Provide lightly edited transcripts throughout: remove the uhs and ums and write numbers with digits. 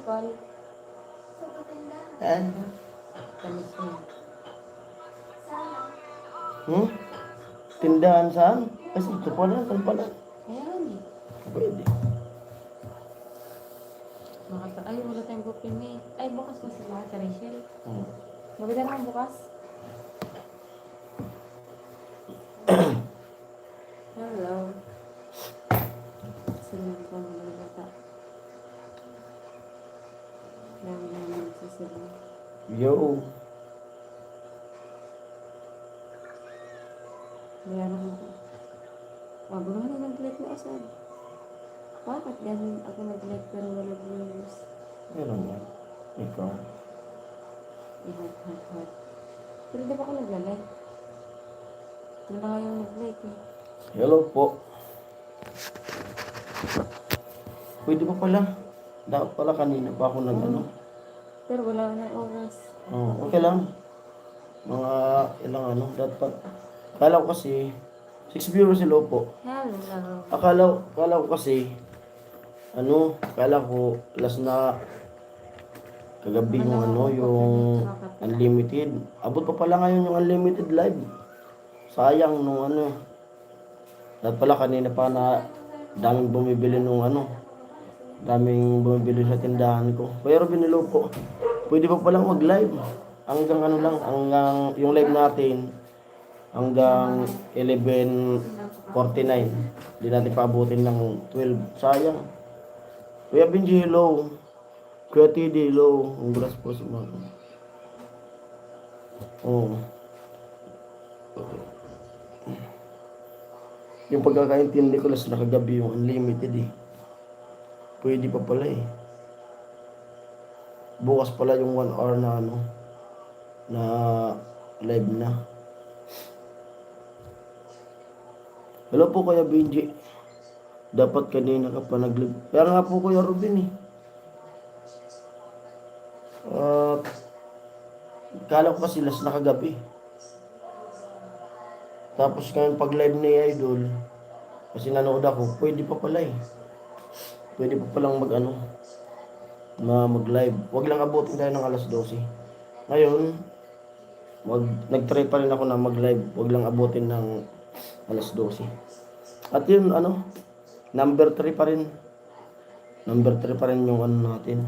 call. Eh? Tamis mo. Hmm? Tindahan saan? Kasi ito pala, saan pala? Ayan eh. Pwede. Ay, wala tayong booking eh. Ay, bukas pa sila sa Rachel. Hmm. Maganda naman bukas. Hello. Sila ko ang mga bata. Dami naman sa sila. Yo. Meron ako. Wag mo naman nag-like na asad. Bakit ganun ako nag-like pero wala views? Meron yan. Ikaw. I-heart. Pero di ba ako nag-like? Wala nga yung nag-like eh. Hello po. Pwede pa pala. Dapat pala kanina pa ako nag ano. Pero wala na oras. Oh, okay lang. Mga ilang ano. Dapat. Akala ko kasi 6 viewers sila po. Hello. Akala ko kasi akala ko last na kagabi yung yung unlimited. Abot pa pala ngayon yung unlimited live. Sayang nung dapat pala kanina pa na daming bumibili daming bumibili sa tindahan ko. Pero binilo po. Pwede pa palang mag-live. Hanggang hanggang yung live natin hanggang 11:49. Hindi natin paabutin ng 12. Sayang. Kuya Benji, hello. Kuya TD, hello. Congrats po sa mga. Oh. Yung pagkakaintindi ko last na kagabi yung unlimited eh. Pwede pa pala eh. Bukas pala yung 1 hour na na live na. Hello po Kuya Benji. Dapat kanina ka pa nag-live. Kaya nga po Kuya Ruben eh. Kala ko kasi last na kagabi. Tapos ngayon pag live ni Idol, kasi nanood ako, pwede pa pala eh. Pwede pa palang mag-live. Wag lang abutin tayo ng alas 12. Ngayon, nag-try pa rin ako na mag-live. Wag lang abutin ng alas 12. At yun, number 3 pa rin. Number 3 pa rin yung natin.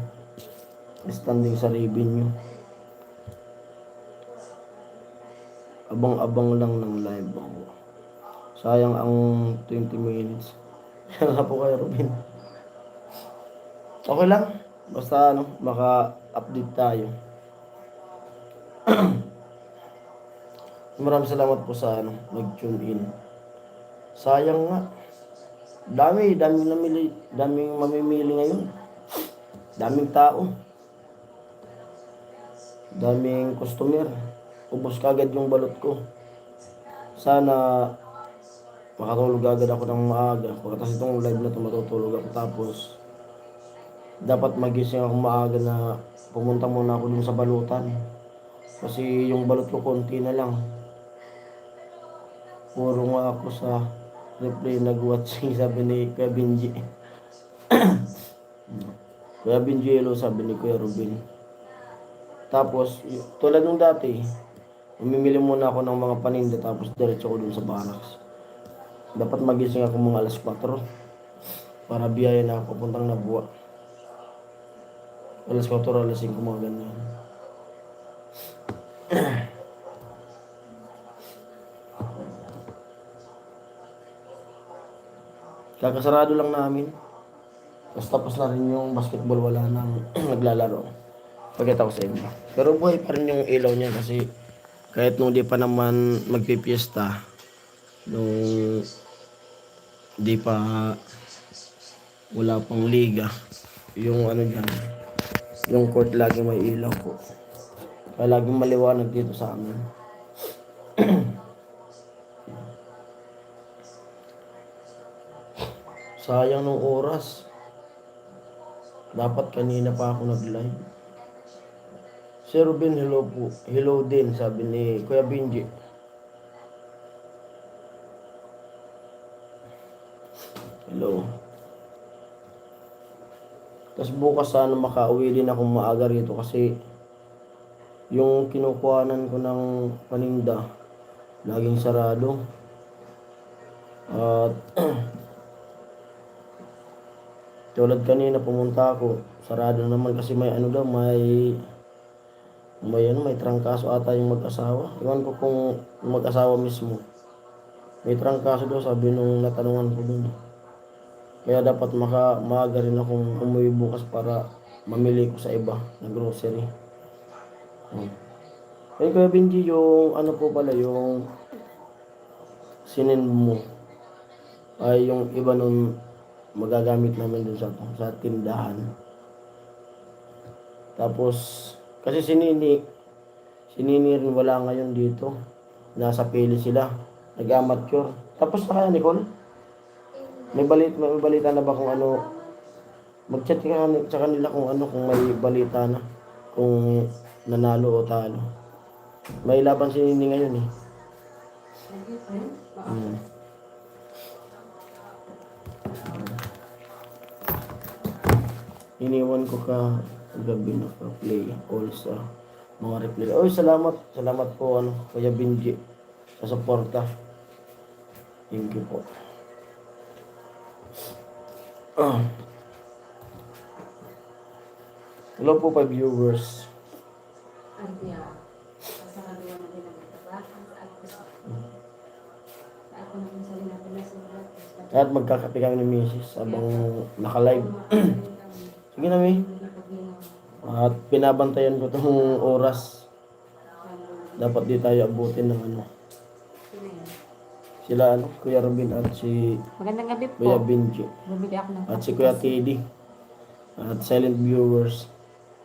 Standing sa revenue. Abang-abang lang ng live ako. Sayang ang 20 minutes. Kaya po kayo, Robin. Okay lang. Basta maka-update tayo. Maraming salamat po sa nag-tune in. Sayang nga. Daming mamimili ngayon. Daming tao. Daming customer. Ubos kagad yung balot ko. Sana makatulog agad ako ng maaga. Pagkatapos itong live na ito, matutulog ako. Tapos, dapat magising ako maaga na pumunta muna ako dun sa balutan. Kasi yung balot ko konti na lang. Puro nga ako sa replay nag-watching, sabi ni Kuya Benji. Kuya Benji, hello, sabi ni Kuya Ruben. Tapos, tulad ng dati, umimili muna ako ng mga paninda tapos diretso ko dun sa barracks. Dapat magising ako mga alas 4 para biyaya na ako papuntang Nabua. Alas 4, alas 5, mga ganyan. Kakasarado lang namin. Tapos na rin yung basketball, wala nang naglalaro. Pagkita ko sa inyo. Pero buhay pa rin yung ilaw niya kasi kahit nung di pa naman magpipiesta, nung di pa wala pang liga, yung dyan, yung court lagi may ilaw po. Kaya laging maliwanag dito sa amin. Sayang nung oras. Dapat kanina pa ako nag-live. Sir Ruben, hello po. Hello din, sabi ni Kuya Benji. Hello. Tapos bukas sana makauwi din ako maaga rito kasi yung kinukuhanan ko ng paninda, laging sarado. At tulad kanina pumunta ako, sarado naman kasi may ano daw, may trangkaso ata yung mag-asawa. Iwan ko kung yung mag-asawa mismo. May trangkaso daw sabi nung natanungan ko dun. Kaya dapat maaga rin akong umuwi bukas para mamili ko sa iba na grocery. Eh Kuya Benji, yung ano po pala, yung sinend mo ay yung iba nun magagamit namin dun sa tindahan. Tapos, kasi si Nini rin wala ngayon dito. Nasa pili sila. Nag-amateur. Tapos na kaya, Nicole? May balita na ba kung ano? Mag-chat ka sa kanila kung ano, kung may balita na. Kung nanalo o talo. May laban si Nini ngayon eh. Iniwan ko ka gabi na play all sa mga replay. Oy, salamat po Kuya Benji sa suporta. Thank you po. Hello po 5 viewers. At magkakape kami ni Mrs. habang naka-live. Sige na, May. At pinabantayan ko itong oras. Dapat di tayo abutin ng ano. Sila Kuya Robin at si Magandang gabi po. Kuya Benji. Bumili ako ng At si Kuya Teddy. At silent viewers.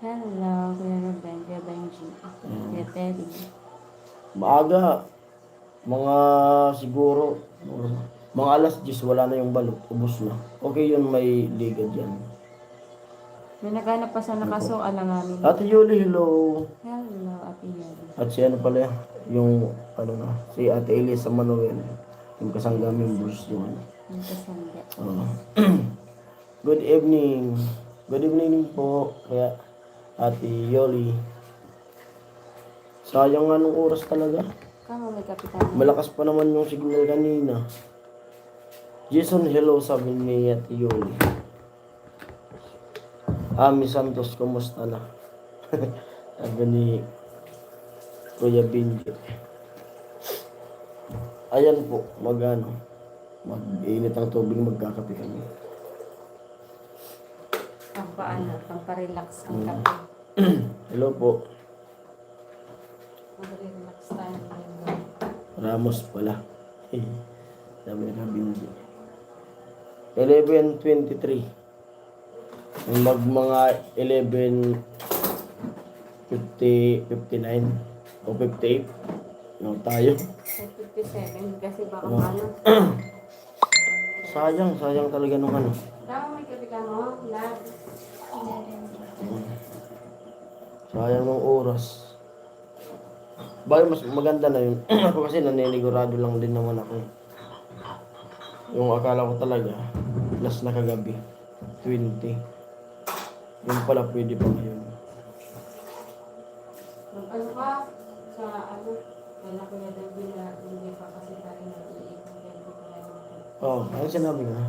Hello, Kuya Ruben, Kuya Benji, Kuya Teddy. Maaga. Mga siguro mga alas 10 wala na yung balot. Ubus na. Okay yun, may liga dyan. May naghanap pa sa nakasuan na namin. Ate Yuli, hello. Hello, Ate Yoli. At si ano pala yung si Ate Elisa Manuel. Yung kasangga members yun. Yung kasangga. Good evening. Good evening po kaya Ate Yoli. Sayang nga nung oras talaga. Kamo may kapitan. Malakas pa naman yung signal kanina. Jason, hello sabi ni Ate Yoli. Ami Santos, kumusta na? Sabi ni Kuya Benji. Ayan po, mag-init ang tubig, magkakape kami. Pampa-relax ang kape. Hello po. Mag-relax tayo ngayon. Ramos pala. Sabi ni Benji. 11:23. Mga 11:59 o 58 no tayo. 57 kasi baka Sayang talaga nung ano. Daw may kapitan mo, lab. Sayang ng oras. Bakit mas maganda na yun? Ako kasi naninigurado lang din naman ako. Yung akala ko talaga, last na kagabi, 20. Yung pala pwede pa ngayon. Ano ka sa wala ko na daw hindi pa kasi tayo nag-iikot. Ano sinabi nga?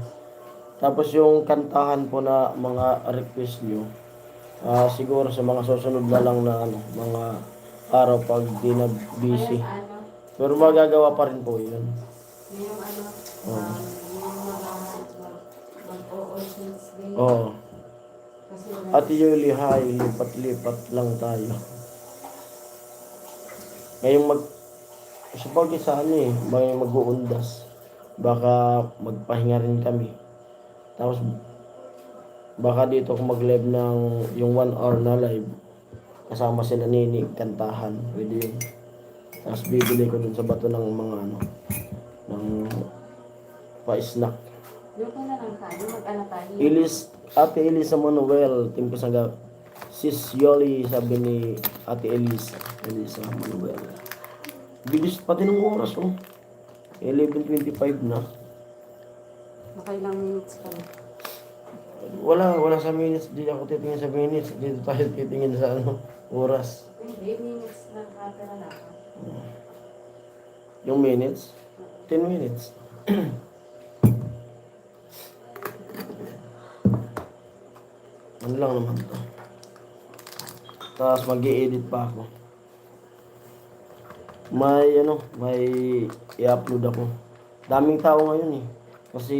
Tapos yung kantahan po na mga request nyo, siguro sa mga susunod na lang na mga araw pag di na busy. Pero magagawa pa rin po yun. Yung mag-o-since day. Oo. At Yuli, hi, lipat-lipat lang tayo. Ngayong sabagay sa mag-uundas. Baka magpahinga rin kami. Tapos, baka dito ako mag-live ng yung 1 hour na live. Kasama sila Nini, kantahan. Pwede yun. Tapos bibili ko dun sa bato ng mga ng pa-snack. Yung na lang tayo, mag-ano tayo. Ate Elisa Manuel, team ko sa Sis Yoli, sabi ni Ate Elisa Manuel. Bilis pati ng oras, 11:25 na. Nakailang minutes pa na. Wala sa minutes. Di ako titingin sa minutes. Dito tayo titingin sa ano, oras. Hindi, minutes na nakatira na ako. Yung minutes? 10 minutes. Ano lang naman to. Tapos mag-i-edit pa ako. May i-upload ako. Daming tao ngayon eh. Kasi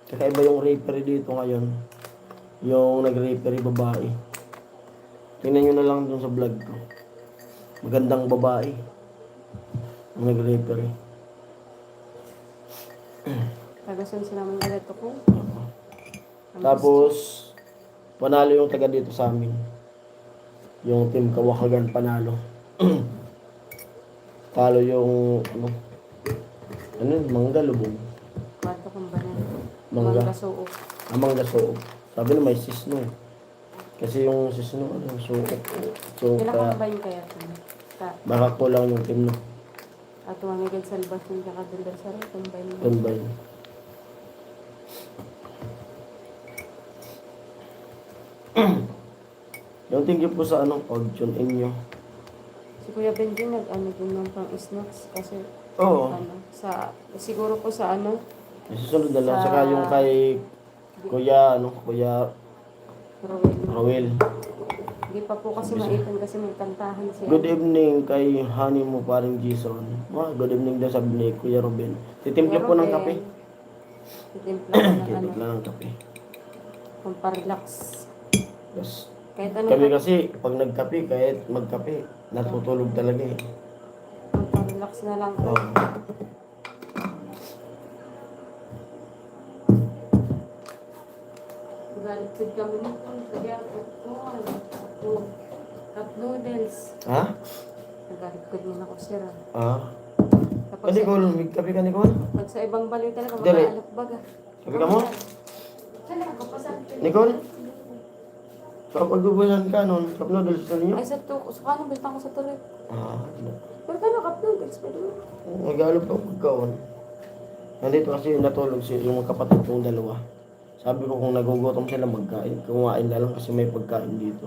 kakaiba yung referee dito ngayon. Yung nag-referee babae. Tingnan nyo na lang dun sa vlog ko. Magandang babae. Yung nag-referee. Tagasan sila ng ganito ko. Tapos, panalo yung taga dito sa amin. Yung team Kawakagan panalo. Talo yung, mangga lubog. Kwarto kong banan. Mangga. Mangga suok. Mangga suok. Sabi na may sisno. Kasi yung sisno, suok. So, Kailan combine kaya ito? baka kulang yung team no. At tumamigad sa labas ng kakadundar sa rin. Combine mo. Combine. Yung thank you po sa pag-tune in nyo. Si Kuya Benji nag-ano din ng pang snacks kasi Oo. siguro po sa Susunod na lang. Sa- Saka yung kay Kuya Rowel. Roel. Hindi pa po kasi maitan kasi may kantahan siya. Good evening kay honey mo paring Jason. Good evening din sabi ni Kuya Ruben. Titimpla po ng kape. Titimpla ko ng Titimpla ng kape. pamparelax. Yes. Kahit ano Kami kasi pag nagkape, kahit magkape, natutulog talaga eh. pamparelax na lang. Oo. Galit kami nito. Kaya cup noodles. Ha? Nagalit ko din ako sir. Kapag Kasi Nicole, may kape ka Nicole? pag sa ibang baliw talaga, Dali. mag-aalok baga. Kape ka mo? Saan nakapasan? Nicole? So pagbubulan ka nun, cup noodles na ninyo? Ay, sa kanan, biltang ko sa tuloy. Ano? Pero kano cup noodles? Pwede mo. Nag-alop ng pagkaon. Nandito kasi natulog yung mga kapatid kong dalawa. Sabi ko kung nagugutom sila magkain, kumain na lang kasi may pagkain dito.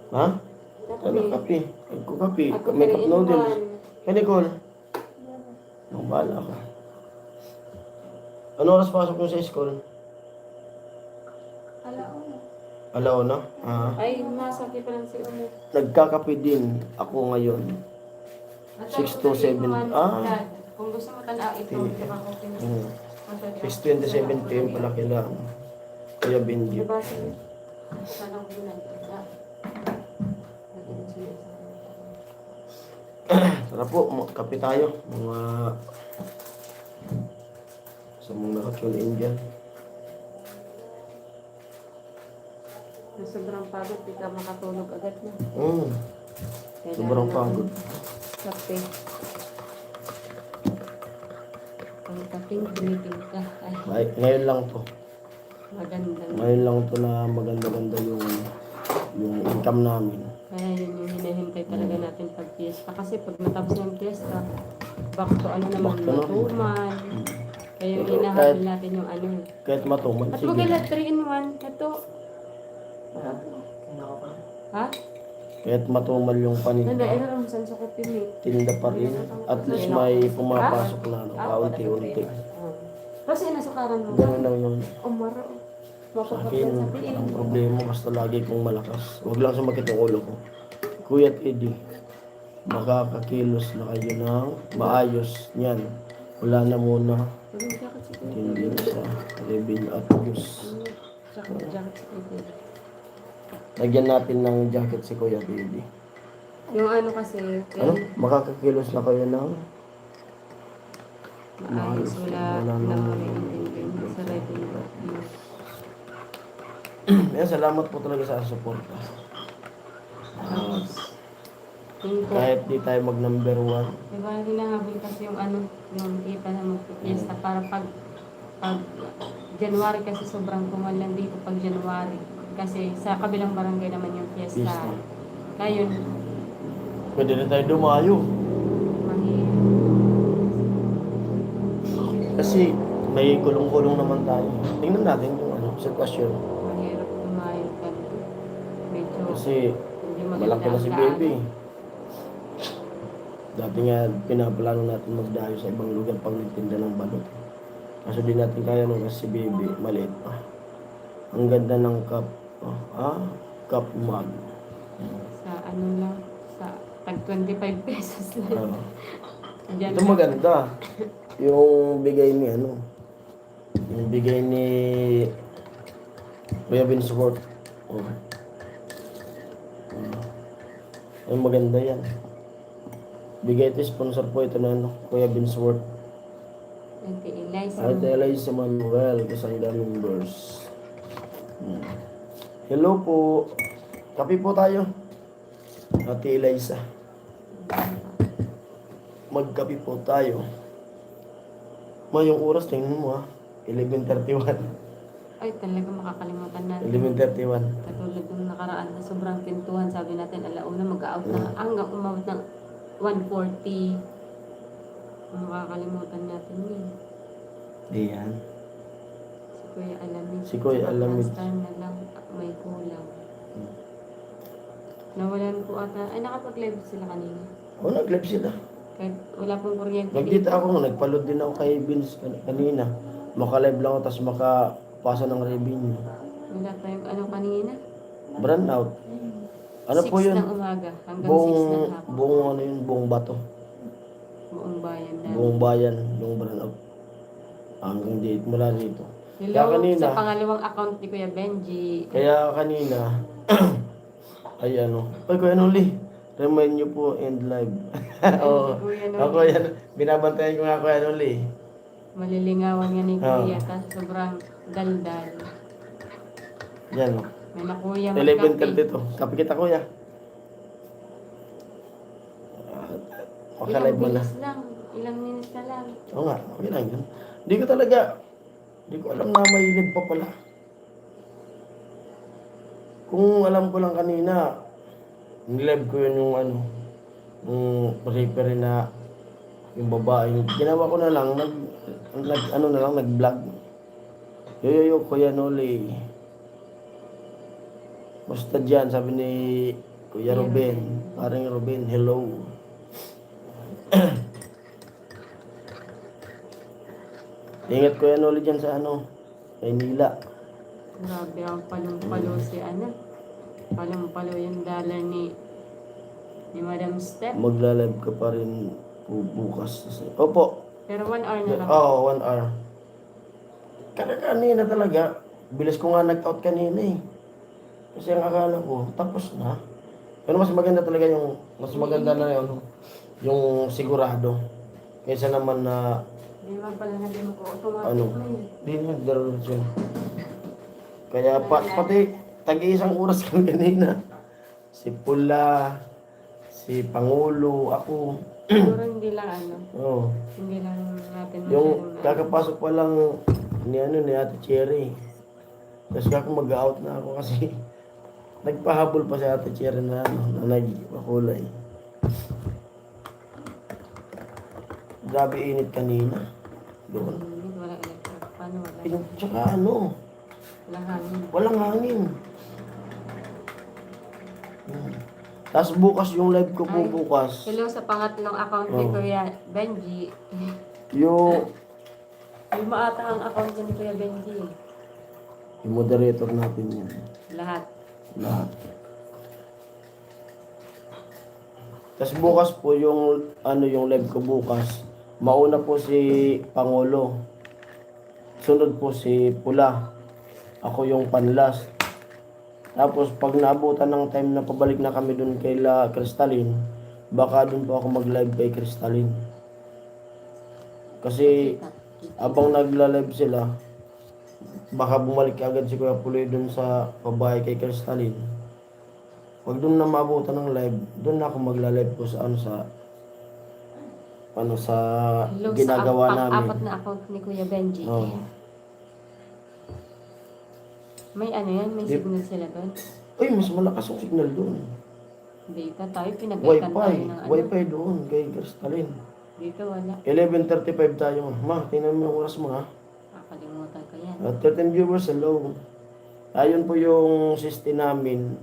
Ha? Ano kape? Ako kape. Ako May cup kaya noodles. inuman. Kaya Nicole? Ang bahala ka. Ano oras pasok mo sa school? Alauna? Ay, masakit pa lang si Umo. Nagkakape din ako ngayon. 6 to 7. Kung gusto mo tanaw, ito. Diba ko 6:27 p.m. pala kailangan. Kuya Benji. Diba siya? Sana ko bilang. Tara po, kape tayo. Sa mga naka-tune in dyan. Sobrang pagod, di ka makatulog agad na. Sobrang pagod. Kape. Ang kaping greeting ka. Ay, Ngayon lang to. maganda. Ngayon lang to na maganda-ganda yung income namin. Kaya yun yung hinahintay talaga natin pag fiesta. Kasi pag natapos ng fiesta, back to naman, Back to normal. matuman. Kaya yung Pero hinahabil natin yung Kahit matuman, At sige. wag ila 3 in 1. Ito. Ha? Kahit matumal yung paninda. Ito lang saan sa kopi mo. Tinda pa rin. At least may pumapasok na kaunti-unti. Kasi nasukaran mo. Ganun lang yun. Umara. Sa akin, ang problema basta lagi kong malakas. Huwag lang sumakit yung ulo ko. Kuya at Eddie, makakakilos na kayo ng maayos niyan. Wala na muna. Hindi na sa revenue at Diyos. Lagyan natin ng jacket si Kuya at Eddie. Yung ano kasi, Ano? Makakakilos na kayo ng maayos wala na muna yung sa revenue at Diyos. Ayan, salamat po talaga sa suporta. Kahit di tayo mag number 1. Diba, hinahabol kasi yung yung kita na mag-fiesta para pag January kasi sobrang tumal lang dito pag January. Kasi sa kabilang barangay naman yung fiesta. Fiesta. Ngayon, Pwede na tayo dumayo. mahirap. Kasi may kulong-kulong naman tayo. Tingnan natin yung ano, sitwasyon. Mahirap tumayog ka. Medyo Kasi hindi maganda malaki na ang si daan. baby. Dati nga pinaplano natin magdayo sa ibang lugar pag nagtinda ng balot. Kaso di natin kaya nung kasi si baby, maliit pa. Ang ganda ng cup. Cup mug. Sa ano lang, sa tag 25 pesos lang. Ah, Diyan ito lang. maganda. Yung bigay ni ano, yung bigay ni Kuya Vinsworth. Oh. Ay maganda yan. Bigay ito, sponsor po ito na ano, Kuya Vinsworth. Ate Eliza. Ate Eliza Manuel, Kasangga members. Hello po. Kape po tayo. Ate Eliza. Magkape po tayo. Yung oras, tingnan mo 11:31. Ay, talaga makakalimutan natin. 11:31. Katulad ng nakaraan na sobrang pintuhan, sabi natin alauna mag-out na hanggang umabot ng 1:40. Makakalimutan natin yun. Di yan. Si Kuya Alamid. Si Kuya Alamid. Star na lang may kulang. Nawalan po ata. Ay, nakapag-live sila kanina. Nag-live sila. Kahit wala pong kuryente Nagdito ako, nagpaload din ako kay Vince kanina. Maka-live lang ako, tapos makapasa ng revenue. Wala tayong ano kanina. Brand out. Ano 6 po yun? ng umaga hanggang 6 ng hapon. Buong bato. Buong bayan na. Buong bayan, yung brand out. Hanggang date, mula rito. Hello, Kaya kanina, sa pangalawang account ni Kuya Benji. kaya kanina, ay ano, ay Kuya Noli, remind nyo po end live. Oo, Kuya Noli. ako yan, binabantayan ko nga Kuya Noli. Malilingawan yan ni Ah. Kuya, tas sobrang daldal. Yan o, May na Kuya 11:32. Kapi kita Kuya. Maka-live mo na. bilis lang, ilang minutes na lang. Oo nga, okay lang yun. Hindi ko alam na may live pa pala. Kung alam ko lang kanina, nilive ko yun yung ano, yung referee na yung babae. Ginawa ko na lang, nag-vlog. Yo, Kuya Noli. Basta dyan, sabi ni Kuya Ruben. Parang Ruben, hello. Ingat Kuya Noli dyan sa ano, Maynila. Grabe ang palong-palo si ano. Palong-palo yung dollar ni Madam Steph. Magla-live ka pa rin bukas. Opo. Pero 1 hour na lang. Oo, 1 hour. Kanina talaga. Bilis ko nga nag-out kanina eh. Kasi ang akala ko, tapos na. Pero mas maganda talaga mas maganda na yung sigurado. Kaysa naman na, Di ba pala hindi mo ko automatic ano, na yun. di nagdarasyon. Kaya pati tag-iisang oras kami kanina. Si Pula, si Pangulo, ako. Siguro hindi lang ano. Oo. Hindi lang natin Yung masyadong kakapasok pa lang ni Ate Cherry. Tapos kako mag-out na ako kasi nagpahabol pa si Ate Cherry na nagpakulay. Grabe init kanina. Doon. Hindi, wala electric. Paano wala? Tsaka Walang hangin. walang hangin. Tapos bukas yung live ko po Ay. bukas. Hello sa pangatlong account ni Oh. Kuya Benji. Yung Maata ang account ni Kuya Benji. yung moderator natin yan. Lahat. Lahat. Tapos bukas po yung live ko bukas. Mauna po si Pangulo. Sunod po si Pula. Ako yung panlast. Tapos pag naabutan ng time na pabalik na kami dun kay La Crystalline, baka dun po ako mag-live kay Crystalline. Kasi abang nagla-live sila, baka bumalik agad si Kuya Puloy dun sa pabahay kay Crystalline. Pag dun na maabutan ng live, dun na ako magla-live po sa sa Hello ginagawa sa namin. pang-apat na account ni Kuya Benji. Oo. May ano yan? May Yep. signal sila doon? Uy, mas malakas ang signal doon. Data tayo, pinagaitan tayo Wi-Fi. ng ano. Wi-Fi doon kay Crystalline. Dito wala. 11:35 tayo. Ma, tingnan mo yung oras mo ha. Nakalimutan ko yan. 13 viewers, hello. Ayun po yung system namin.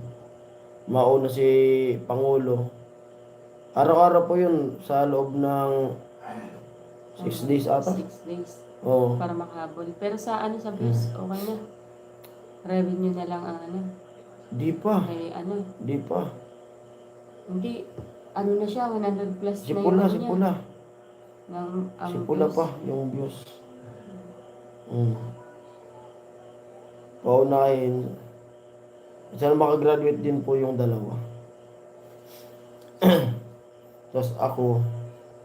Mauna si Pangulo. Araw-araw po yun sa loob ng 6 days ata. 6 days. Oo. Para makahabol. Pero sa ano, sa views, okay na. Revenue na lang ang ano. Di pa. Ay, ano. Di pa. Hindi. Ano na siya, 100 plus Si na Pula, yung si ano niya. Pula. Ng, ang Si Pula views. pa, yung views. Paunahin. Sana makagraduate din po yung dalawa. Tapos ako,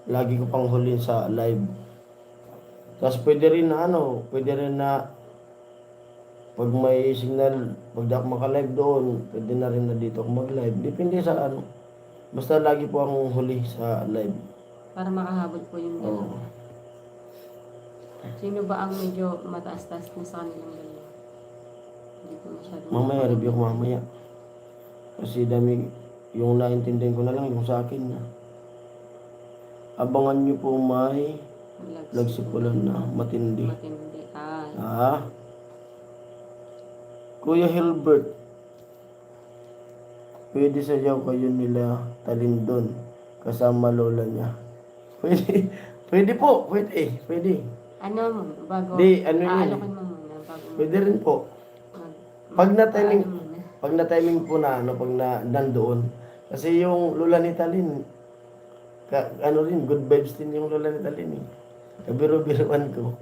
lagi ko pang huli sa live. Tapos pwede rin na ano, pwede rin na pag may signal, pag di ako maka-live doon, pwede na rin na dito ako mag-live. Depende sa ano. Basta lagi po akong huli sa live. Para makahabol po yung dalawa. Oo. Sino ba ang medyo mataas-taas na sa kanilang dalawa? Hindi ko masyadong... Mamaya, review ko mamaya. Kasi dami, yung naintindihan ko na lang, yung sa akin na. Abangan nyo po may lagsipulan na matindi. Matindi. Kuya Hilbert, pwede sayaw kayo nila Talindon kasama lola niya. Pwede, pwede po, pwede. Ano mo, bago... Di, ano yun? Aalokin mo muna. Bago Pwede rin po. Pag na-timing po na, ano, pag nandoon. Kasi yung lola ni Talin, ano rin, good vibes din yung lola ni Talin eh. Kabiro-biruan ko.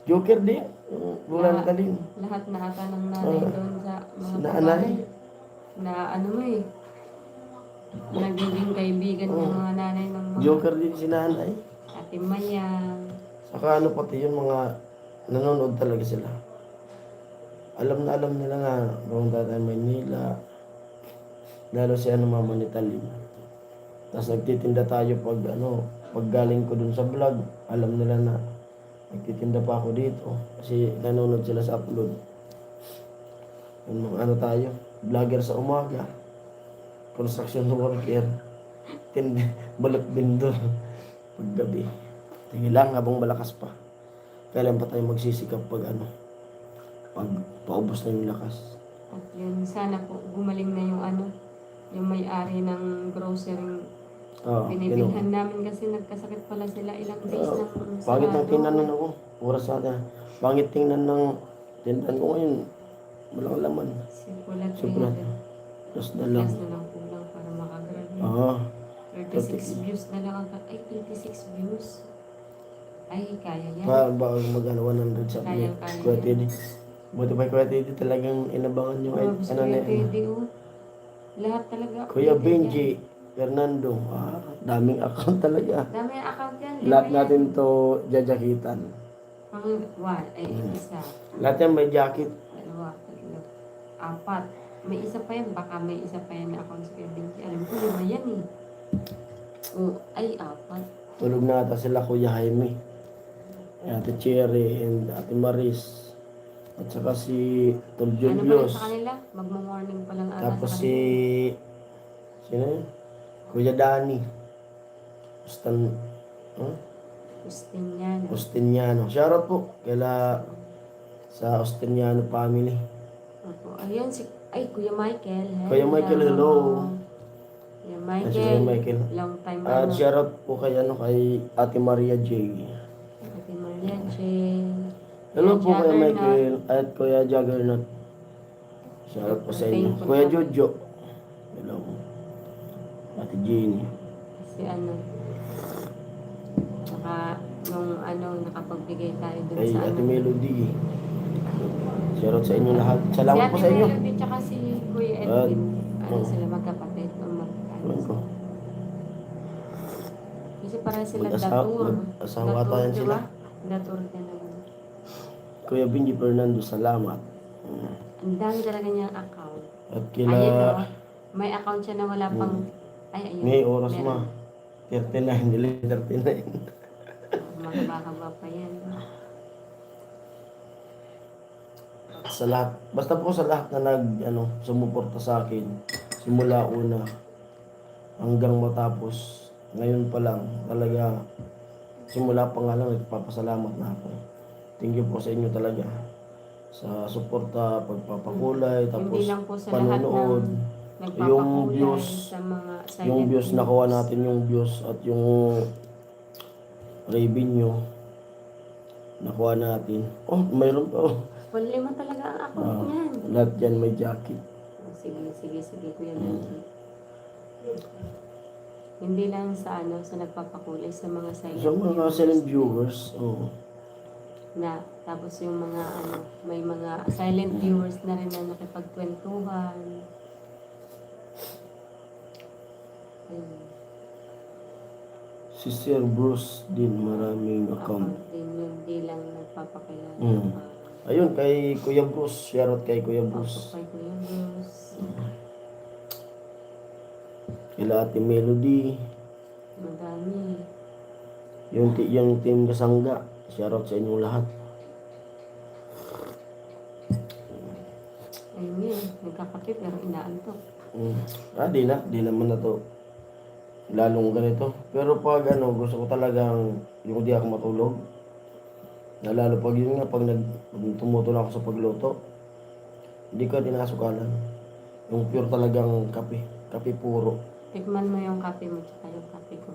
Joker din, yung lola ni Talin. Lahat na ata ng nanay doon sa mga Si babae. nanay. Na ano mo eh. Nagiging kaibigan ng mga nanay ng mga Joker din si nanay. Ate Maya. Saka ano pati yung mga nanonood talaga sila. Alam nila na pumunta tayo Maynila. Lalo si ano mama ni Talin. Tapos nagtitinda tayo pag galing ko dun sa vlog. Alam nila na nagtitinda pa ako dito. Kasi nanonood sila sa upload. Yung mga ano tayo, vlogger sa umaga. Construction worker. Balot bindor. Paggabi. Sige lang habang malakas pa. Kailan pa tayo magsisikap pag pag paubos na yung lakas. At yun, sana po gumaling na yung yung may-ari ng grocery. Binibilhan namin kasi nagkasakit pala sila ilang days na Pangit ng tingnan ako. Oras natin. Pangit tingnan ng tindahan ko ngayon. Walang laman. Simpulat. Plus na lang. Plus na lang kulang para makagraduate. Oo. 36 views na lang ang... Ay, 36 views. Ay, kaya yan. Baka mag-100 sa Kaya. Kuya Teddy. Buti pa Kuya Teddy talagang inabangan nyo. Gusto ko yung pwede lahat talaga. Kuya Benji, Fernando. Daming account talaga. Dami ang account yan. Lahat natin to jajakitan. Isa. Lahat yan may jacket. 2, 3, 4. May isa pa yan. Baka may isa pa yan na account sa Kuya Benji. Alam ko, 5 yan eh. Ay, 4. Tulog na ata sila Kuya Jaime. Ate Cherry and Ate Maris. At saka si Tol Ano ba rin Julius. sa kanila? Magmo-morning pa lang ata Tapos sa si... kanila. Sino yun? Kuya Danny. Ostiniano. Shoutout po. Kaila sa Ostiniano family. Opo. Ayun, Kuya Michael. Kuya Michael, hello. Kuya At si Kuya Michael. Long time At shoutout po kay Ate Maria J. Ate Maria J. Hello po Kuya Juggernaut. Michael at Kuya Juggernaut. Shoutout po sa inyo. Thankful Kuya po. Jojo. Hello. Ate Jenny. Si Tsaka nung nakapagbigay tayo dun Kay sa Ate Melody. Shoutout sa inyo lahat. Si Salamat Ate po sa inyo. Melody tsaka si Kuya Edwin. Sila magkapatid. Ewan ko. Kasi para sila Mag-asawa ata yan sila. Datur ka naman. Kuya Benji Fernando, salamat. Ang dami talaga niyang account. At kila... Ayun may account siya na wala pang... Ayun. May oras meron. 39, nila 39. Mahaba-haba pa yan. Sa lahat, basta po sa lahat na sumuporta sa akin, simula una hanggang matapos, ngayon pa lang, talaga, simula pa nga lang, nagpapasalamat na ako. Thank you po sa inyo talaga. Sa suporta, pagpapakulay, Hindi tapos lang po sa lahat ng panonood. Yung nagpapakulay views, sa mga yung silent views nakuha natin yung views at yung revenue nakuha natin. Oh, mayroon pa. Oh. 1,000 talaga ang account Ah, niyan. lahat yan may jacket. Sige, Kuya Benji. Hindi lang sa sa nagpapakulay, sa mga silent So mga silent viewers, oh. na tapos yung mga may mga silent viewers na rin na nakipagkwentuhan. Ayun. Si Sir Bruce din maraming account. Account din yun, di lang nagpapakilala. Mm. Ayun, kay Kuya Bruce. Shoutout kay Kuya Bruce. Kay Kuya Bruce. Kila Ate Melody. Madami. Yung team Kasangga. Shoutout sa inyong lahat. Ayun yun, nagkakape pero inaantok. Di naman na to. Lalong ganito. Pero pag gusto ko talagang yung di ako matulog. Lalo pag yun nga, pag tumutulong ako sa pagluto, hindi ka dinasukalan. Yung pure talagang kape. Kape puro. Tikman mo yung kape mo tsaka yung kape ko.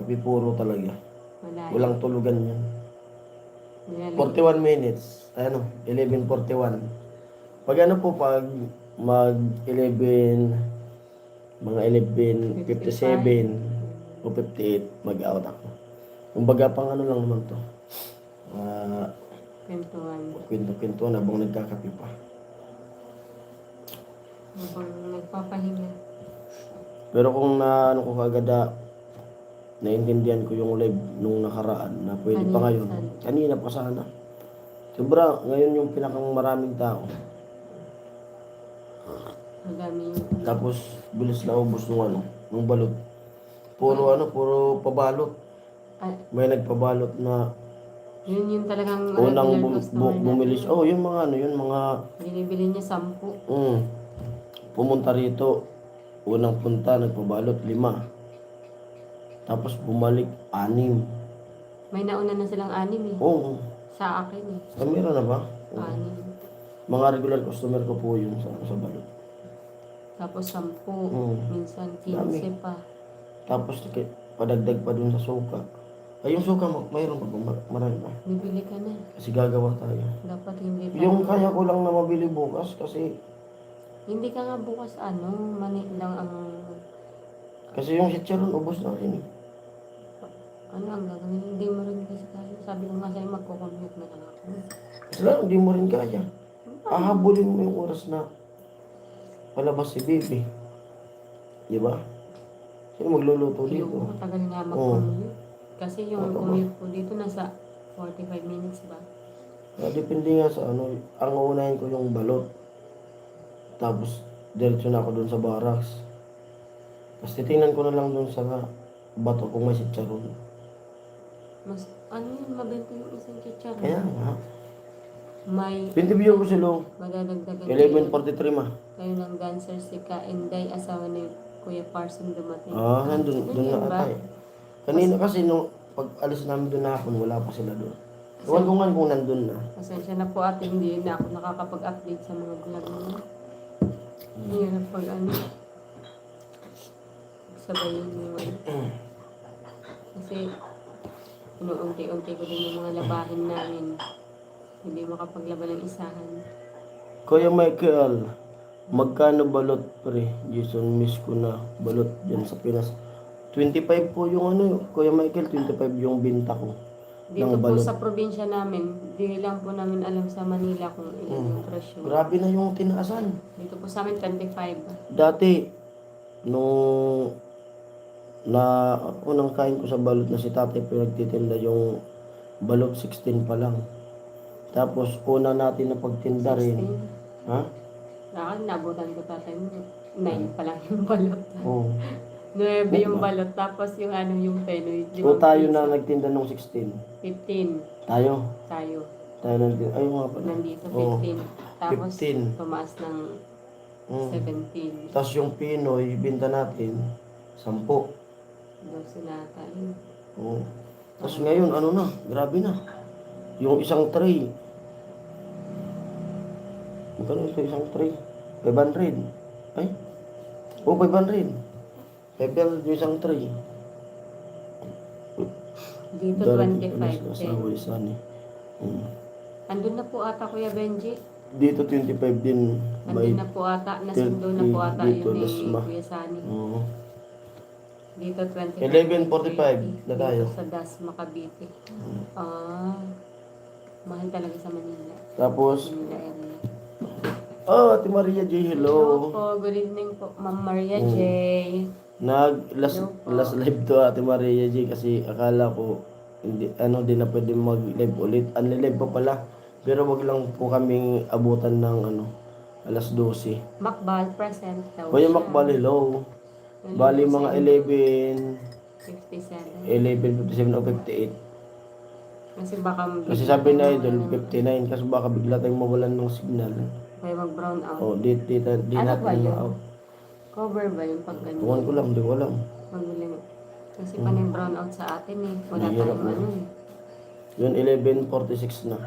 Kape puro talaga. Wala. Walang tulugan yan. 41 minutes. 11:41. Pag pag mag-11, mga 11:57 o 58, mag-out ako. Kumbaga pang lang naman to. Kwentuhan. Kwento-kwentuhan habang nagkakape pa. Habang nagpapahinga. Pero kung ko kagad naintindihan ko yung live nung nakaraan na pwede pa ngayon. Kanina pa sana. Sobra, ngayon yung pinakang maraming tao. Madami yung Tapos, bilis na ubos nung balot. Puro pabalot. May nagpabalot na yun talagang unang regular customer bumilis. natin. Oh, yung mga Binibili niya 10. pumunta rito. Unang punta, nagpabalot 5. Tapos bumalik 6. May nauna na silang 6 eh. Oo. Sa akin eh. Meron na ba? 6. Mga regular customer ko po yun sa balot. Tapos 10. Mm. Minsan Dami. 15 pa. Tapos padagdag pa dun sa suka. Ay, yung suka, mayroon pa ba? Marami pa. Bibili ka na. Kasi gagawa tayo. Dapat hindi pa. Yung kaya ko lang na mabili bukas kasi Hindi ka nga bukas mani lang ang yung chicharon ubos na rin eh. ang gagawin. Hindi mo rin kasi kaya. Sabi ko nga sa'yo, magko-commute na lang ako. Kasi lang, hindi mo rin kaya. Ahabulin mo yung oras na palabas si baby. Di ba? Sino magluluto Yung dito? matagal nga mag-commute. Kasi yung commute ko dito nasa 45 minutes ba? Depende nga sa ang uunahin ko yung balot. Tapos, diretso na ako dun sa barracks. Tapos titingnan ko na lang dun sa bato kung may chicharon. Mas, mabenta yung isang chicharon. Kaya nga. May, Pintibiyo ko sila. madadagdagan 11:43 ma. kayo ng dancer si Ka Inday, asawa ni Kuya Parson dumating. Nandun na ata eh. Kanina kasi nung pag alis namin doon na hapon, wala pa sila doon. Ewan ko nga kung nandun na. Pasensya na po ate, hindi na ako nakakapag-update sa mga vlog mo. Hindi na pag sabayin mo. Kasi inuunti-unti ko din yung mga labahin namin. Hindi makapaglaban ng isahan. Kuya Michael, magkano balot pre? Jason, miss ko na balot dyan sa Pinas. 25 po yung Kuya Michael, 25 yung binta ko. Dito ng po balot. sa probinsya namin, di lang po namin alam sa Manila kung ilan yung presyo. Grabe na yung tinaasan. Dito po sa amin, 25. Dati, nung unang kain ko sa balot na si tatay pinagtitinda yung balot 16 pa lang. Tapos una natin na pagtinda rin. 16. Ha? Saan, nabutan ko tatay mo. 9 pa lang yung balot. Oo. 9 yung balot. Tapos yung yung penoy. So tayo na nagtinda ng 16. 15. Tayo. Tayo. Tayo nagtinda. Ay nga pala. Nandito, Oo. 15. Tapos 15. tumaas ng 17. Tapos yung Pinoy, binta natin 10. 12 na tayo. Oo. Tapos ngayon, ano na, grabe na. Yung isang tray. Magkano ito isang tray? 500. Ay? Oh, 500. 500 yung isang tray. Dito Darating ko na 25. sa asawa isa ni. Andun na po ata Kuya Benji. Dito 25 din. Andun na po ata. Nasundo na po ata dito, yun ni Dasma. Kuya Sani. Oo. Dito 25. 11:45 na tayo. Dito sa Dasma, Cavite. Ah. Mahal talaga sa Manila. Tapos, Manila area. Ate Maria J, Hello hello. po. Good evening po. Ma'am Maria J. Last live to Ate Maria J kasi akala ko hindi di na pwede mag-live ulit. Unli-live pa pala. Pero wag lang po kaming abutan ng alas 12. Macbal present daw Kuya siya. Macbal, hello. Hello Bali po mga sa inyo. 11, 57. 11:57 o 58. Kasi baka Kasi sabi na idol 59 kasi baka bigla tayong mawalan ng signal. kaya mag-brown out. Oh, di Ano ba natin yun? ma-out. Cover ba yung pag ganyan? Tuwan ko lang, hindi ko alam. Maguling. Kasi panay brown out sa atin eh. Wala Mahirap tayong na. ano eh. Yun, 11:46 na.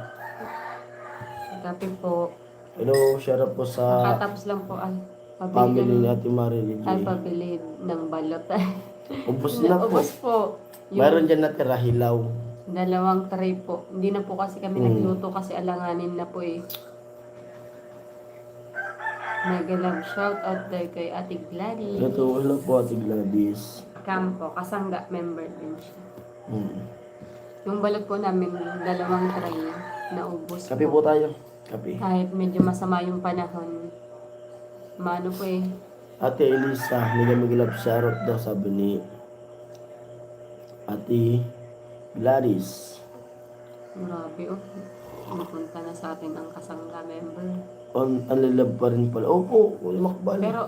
Kape po. Hello, shout out po sa Nakatapos lang po ay family ni pabili Ate Maria J. ay pabili ng balot. Ubus na po. Ubos po. Mayroon dyan natira, hilaw. Dalawang tray po. Hindi na po kasi kami nagluto kasi alanganin na po eh. Mega love shout out there kay Ate Gladys. Ito, hello po Ate Gladys. Campo, kasangga member din siya. Hmm. Yung balot po namin, dalawang tray na ubos Kape po tayo. Kape. Kahit medyo masama yung panahon. Mano po eh. Ate Elisa, mega love shout out daw sabi ni Ate Gladys. Grabe oh. Pupunta na sa atin ang kasangga member. Unlilove pa rin pala. Opo, makbal. Pero,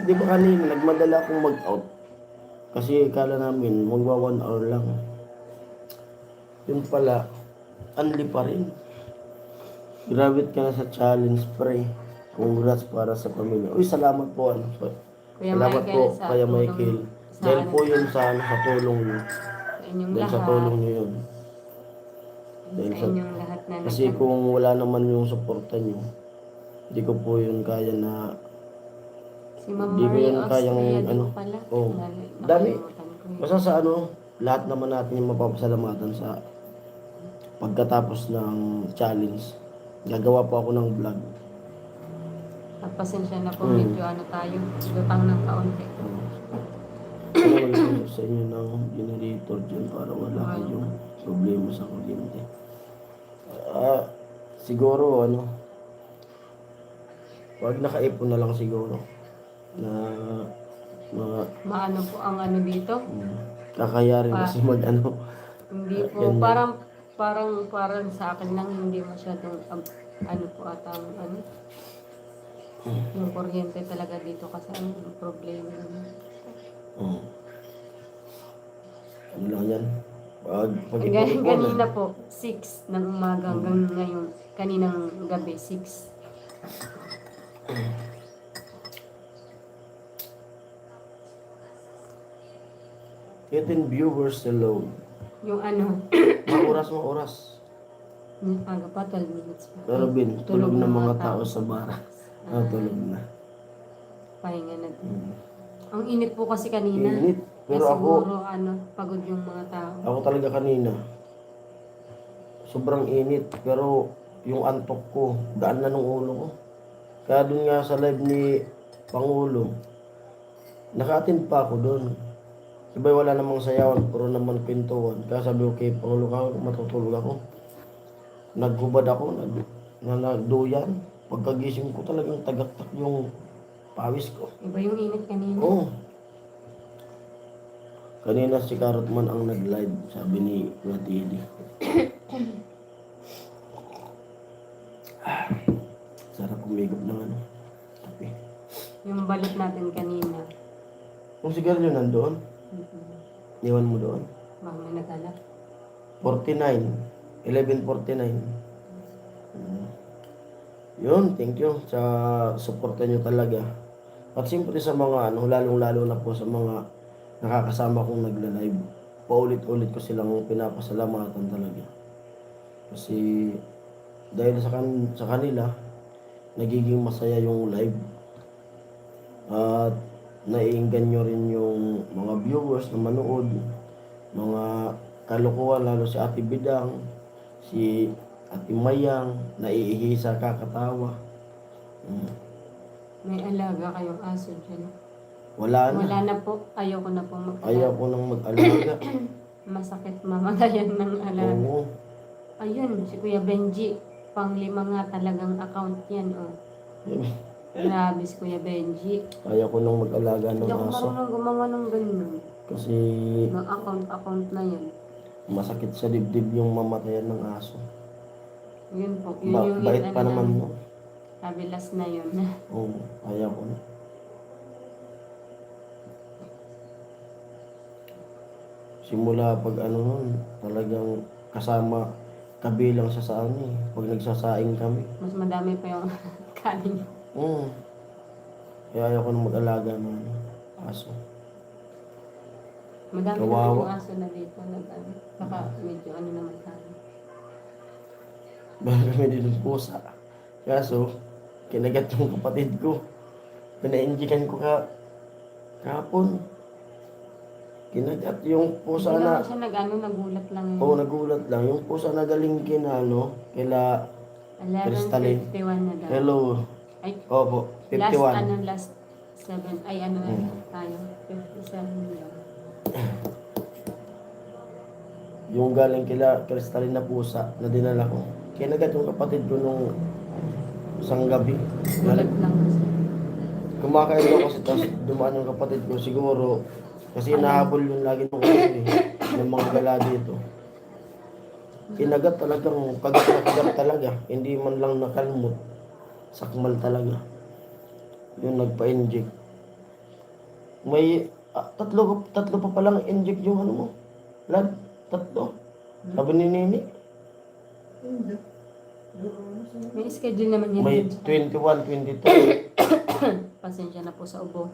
Di ba kanina, nagmadala akong mag-out. Kasi kala namin, magwa 1 hour lang. Yun pala, unli pa rin. Grabe ka na sa challenge, pre. Congrats para sa pamilya. Uy, salamat po. Kuya Salamat Michael, po, sa Kuya tulong Michael. sa Dahil ano, po yun sa tulong niyo. sa inyong Dahil sa lahat. tulong niyo yun. Dahil Sa inyong lahat na kasi kung wala naman yung suporta niyo, hindi ko po yun kaya na si Ma'am Di ko Maria yun kayang, Austria din ano, pala. oh, Nakalimutan dami. ko yun. basta sa lahat naman natin yung mapapasalamatan sa pagkatapos ng challenge. Gagawa po ako ng vlog. At pasensya na po, medyo ano tayo, lutang ng kaunti. Ano mag sa inyo ng generator dyan para wala kayong problema sa kuryente. Siguro wag nakaipon na lang siguro na mga Maano po ang ano dito? kakayarin kasi Hindi po, Ganyan. parang sa akin lang hindi masyadong ano po ata ang ano. Yung kuryente talaga dito kasi ang problema naman. Ano lang yan. Pag-ipon Ganina po, 6 ng umaga hanggang ngayon. Kaninang gabi, 6. Getting viewers alone. Yung ano, Mga oras. yung aga pa, 12 minutes pa. Pero tulog na mga tao sa bara. Tulog na. Pahinga na din. Ang init po kasi kanina. Init. Pero Kaya ako, siguro pagod yung mga tao. ako talaga kanina. Sobrang init. Pero yung antok ko, daan na ng ulo ko. Kaya dun nga sa live ni Pangulo, naka-attend pa ako dun. Iba wala namang sayawan, puro naman pintuan. Kaya sabi ko kay Pangulo ka, matutulog ako. Naghubad ako, nagduyan. Pagkagising ko talagang tagaktak yung pawis ko. Iba yung init kanina. Oo. Kanina si Karot man ang nag-live, sabi ni Kuya Tidi. Sarap kumigop ng kape. Yung balot natin kanina. Kung sigarilyo nandoon, iwan mo doon. Baka may naghalap. 49. 11:49. Yun, thank you sa suporta nyo talaga. At siyempre sa mga lalong-lalo na po sa mga nakakasama kong nagla-live. paulit-ulit ko silang pinapasalamatan talaga. Kasi dahil sa kanila, nagiging masaya yung live. At naiingganyo rin yung mga viewers na manood, mga kalokohan, lalo si Ate Bidang, si Ate Mayang, naiihisa, kakatawa. May alaga kayong aso dyan. Wala na. Wala na po. Ayoko na po Ayaw ko nang mag-alaga. Masakit mamatayan ng alaga. Oo. Ayun, si Kuya Benji. Pang-5 nga talagang account yan, oh. Grabe si Kuya Benji. Ayaw ko nang mag-alaga ng Hindi ako aso. marunong gumawa ng ganun. Kasi Ng account na yan. masakit sa dibdib yung mamatayan ng aso. Yun po. Yun yung Bait pa naman no. Sabi last na yun. Oo, ayaw ko na. Simula pag ano nun, talagang kasama, kabilang siya sa ano eh. Pag nagsasaing kami. Mas madami pa yung kanin. Kaya ayaw ko nang mag-alaga ng aso. Madami Kawawa. naman yung aso na dito. Baka medyo ano naman tayo. Meron kami din ng pusa. Kaso, kinagat yung kapatid ko. Pina-injikan ko kahapon. Kinagat yung pusa Hindi na... naman siya nagulat lang yun. Oo, nagulat lang. Yung pusa na galing kaila Crystalline. 11:51 na daw. Hello. Ay, Opo, 51. last 7, ay ano na tayo, 57 lang. Yung galing kila Crystalline na pusa na dinala ko. Kinagat yung kapatid ko nung isang gabi. Gulat lang kasi. Kumakain daw kasi tapos dumaan yung kapatid ko. Siguro, kasi nahabol yun lagi nung kasi ng mga gala dito. Kinagat talagang kagat na kagat talaga. Hindi man lang nakalmot. Sakmal talaga. Yung nagpa-inject. May tatlo pa palang inject yung ano mo. Lad, tatlo. Sabi ni Nini. May schedule naman yan. May 21, 22. Pasensya na po sa ubo.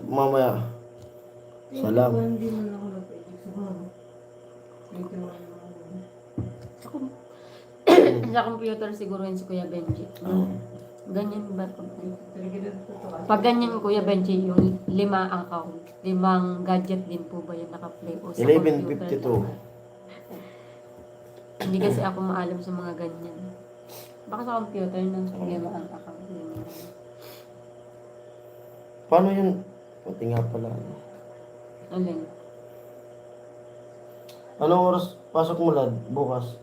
Mamaya. Salam. Hindi man ako nag-edit sa mga. Sa computer siguro yun si Kuya Benji. Oo. Ganyan ba? Pag ganyan Kuya Benji, yung 5 account, 5 gadget din po ba yung naka-play o sa computer? 11:52. Hindi kasi ako maalam sa mga ganyan. Baka sa computer nang sa 5 ang account. Paano yun? Pati nga pala. Alin? Anong oras pasok mo, Lad? Bukas?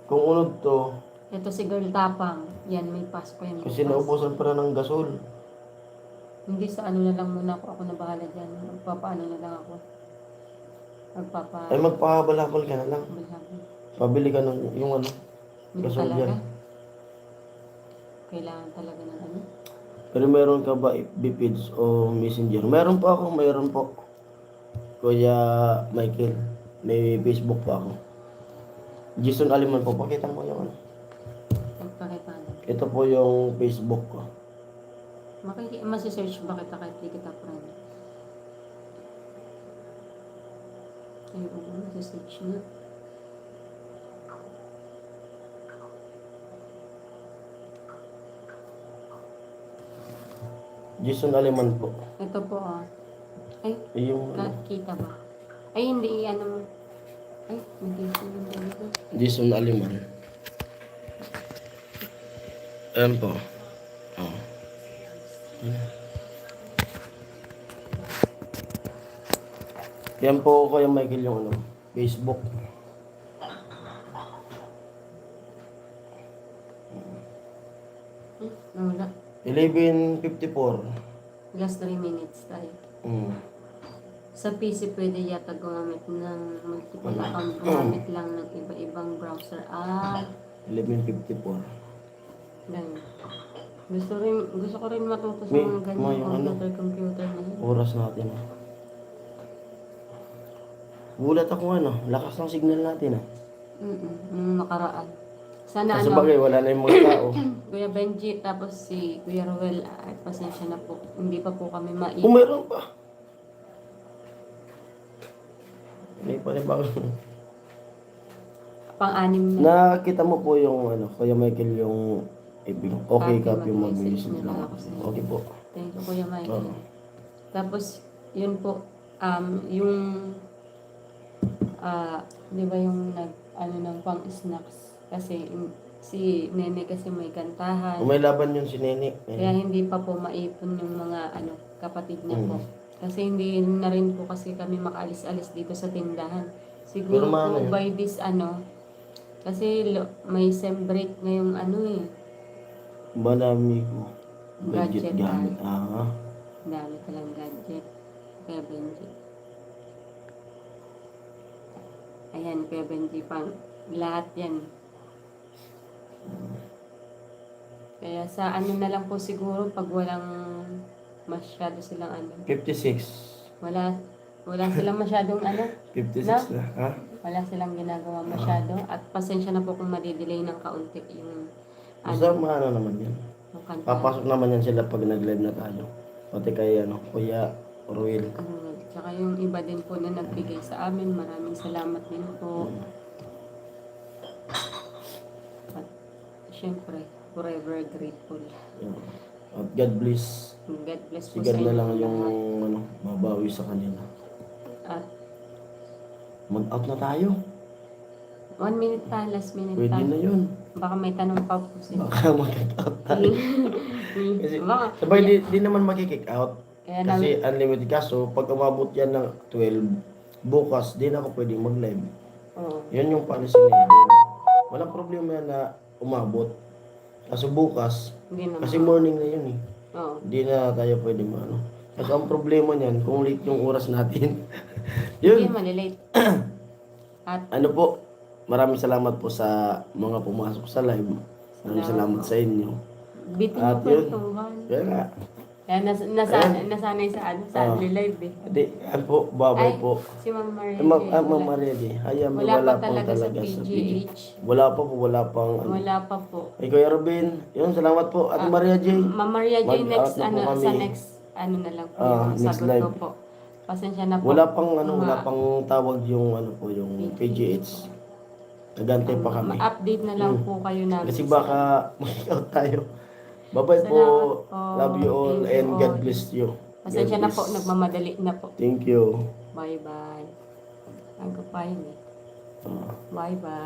Kung unod to, Ito si Girl Tapang. Yan, may pasok yan. kasi bukas. naubusan pa na ng gasol. Hindi sa ano na lang muna ako na bahala dyan. Magpapaano na lang ako. Ay magpahabal-habal ka na lang. Balhabal. Pabili ka ng yung ano. Hindi Gasol talaga. yan. Kailangan talaga ng ano. Pero meron ka ba FB page o messenger? Meron po ako, meron po. Kuya Michael, may Facebook po ako. Jason Aliman po, pakita mo yung ano. Pagpakipaano. Ito po yung Facebook ko. Masisearch ba kita kahit di kita friend? Ay, oo, masisearch na. Jason Aliman po. Ito po Ay, Yung ano, nakikita ba? Ay, hindi ano mo. Ay, hindi ko yung dito. Jason Aliman. Ayan po. Oh. Yan po Kuya Michael yung ano, Facebook. Wala. 11:54. Last 3 minutes tayo. Sa PC pwede yata gumamit ng multiple account. Gumamit lang ng iba-ibang browser. 11:54. Ganun. Gusto ko rin matuto sa May- mga may ganyan ano? computer na yun. Oras natin. Gulat ako ano, lakas ng signal natin ah. Nung nakaraan. Sana Kasi ano, bagay, wala na yung mga tao. Kuya Benji, tapos si Kuya Ruel, ay pasensya na po. Hindi pa po kami Kung meron pa. May panibago. pang-anim na. Nakita mo po yung ano, Kuya Michael yung ibig. Okay ka Copy, yung mag-message mag-message na lang lang. ako sa'yo. Okay po. Thank you, Kuya Michael. Oo. Tapos, yun po, yung, di ba yung ng pang-snacks? Kasi, si Nene kasi may kantahan. Kung may laban yun si Nene. Kaya hindi pa po maipon yung mga kapatid niya po. Kasi hindi na rin po kasi kami makaalis-alis dito sa tindahan. Siguro Pero maano po yun? by this kasi may sem break ngayong Marami ko. Gadget Budget gamit. dami palang gadget. Kuya Benji. Ayan, Kuya Benji pang lahat yan. Kaya sa na lang po siguro pag walang masyado silang 56. wala silang masyadong 56 Na? na. Ha? wala silang ginagawa masyado at pasensya na po kung madidelay ng kaunti yung Basta maano naman yan. yung kanta. Papasok naman yan sila pag nag-live na tayo. Pati kay Kuya Ruel. Tsaka yung iba din po na nagbigay sa amin, maraming salamat din po. At syempre, forever grateful. Yan. At God bless. God bless po Sigar sa na inyo lang yung lahat. mabawi sa kanila. At Mag-out na tayo. 1 minute pa, last minute Pwede pa. na yun. Baka may tanong pa po sila. Baka mag-out tayo. Kasi Baka, sabay di naman makikick out. kaya namin, Kasi unlimited kaso, pag umabot yan ng 12, bukas, di na ako pwedeng mag-live. Yan yung policy na yun. Walang problema yan na umabot. Kaso bukas, hindi naman. kasi morning na yun eh. Oo. Hindi na tayo pwedeng Kasi ang problema niyan, kung late yung oras natin. Hindi yun. malilate. At Ano po, maraming salamat po sa mga pumasok sa live. Maraming salamat sa inyo. bitin At yung yun. kwentuhan. Kaya nga, Kaya nasanay sa sa live eh. hindi, yan po, babay Ay, po. si Ma'am Maria. Ma'am Maria di, hayaan mo, Wala wala pa pang talaga sa talaga sa PG. PGH. Wala pa po, wala pang Wala pa po. Ay, Kuya Robin, yun, salamat po. Ate Maria J. Ma'am Maria J, Mag-out next na po kami. sa next na lang po yung Next sagot live. ko po. Pasensya na po. Wala pang Mga- wala pang tawag yung yung PGH. Nagantay pa kami. Ma-update na lang po kayo namin. Kasi baka mag-out tayo. Bye-bye po. Salamat po. Love you all Thank you and all. God bless you. Pasensya God na po, bless. nagmamadali na po. Thank you. Bye-bye. Ang pa yun eh. Ah. Bye-bye.